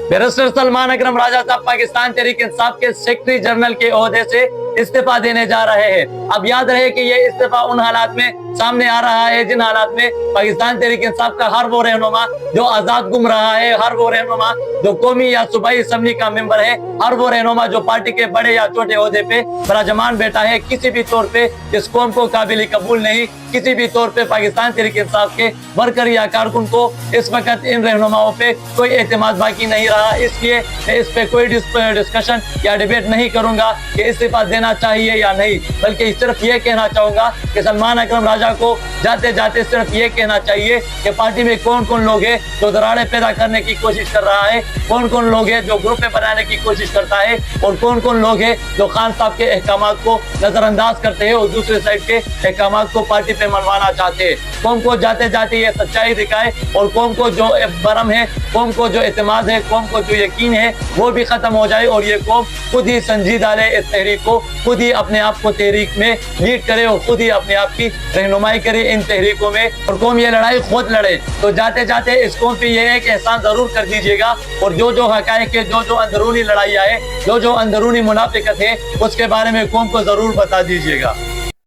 Barrister Salman अकरम राजा साहब पाकिस्तान तहरीक इंसाफ के secretary general के ओहदे से इस्तीफा देने जा रहे हैं। अब याद रहे कि ये इस्तीफा उन हालात में सामने आ रहा है जिन हालात में पाकिस्तान तहरीक इंसाफ का हर वो रहनुमा जो आजाद घूम रहा है, हर वो रहनुमा जो कौमी या सूबाई असम्बली का मेंबर है, हर वो रहनुमा जो पार्टी के बड़े या छोटे ओहदे पे बराजमान बैठा है, किसी भी तौर पे इस कौम को काबिल कबूल नहीं, किसी भी तौर पे पाकिस्तान तहरीक इंसाफ के वर्कर या कारकुन को इस वक्त इन रहनुमाओं पे कोई एतमाद बाकी नहीं रहा। इसलिए मैं इस पे कोई डिस्कशन या डिबेट नहीं करूंगा कि इस्तीफा देना चाहिए या नहीं, बल्कि सिर्फ ये कहना चाहूंगा कि सलमान अकरम राजा को जाते जाते सिर्फ ये कहना चाहिए कि पार्टी में कौन कौन लोग हैं जो दरारें पैदा करने की कोशिश कर रहा है, कौन कौन लोग हैं जो ग्रुपें बनाने की कोशिश करता है, और कौन कौन लोग हैं जो खान साहब के अहकामात को नजरअंदाज करते हैं और दूसरे साइड के अहकामात को पार्टी पे मनवाना चाहते हैं। कौम को जाते जाते ये सच्चाई दिखाए और कौम को जो बरम है, कौम को जो एतमाद है, कौम को जो यकीन है वो भी खत्म हो जाए और ये कौम खुद ही संजीदा ले इस तहरीक को, खुद ही अपने आप को तहरीक में लीड करे और खुद ही अपने आप की रहनुमाई करे इन तहरीकों में, और कौम ये लड़ाई खुद लड़े। तो जाते जाते इस कौम पे ये एक एहसान जरूर कर दीजिएगा और जो जो हकायक है, जो जो अंदरूनी लड़ाइयाँ है, जो जो अंदरूनी मुनाफिकत है, उसके बारे में कौम को जरूर बता दीजिएगा।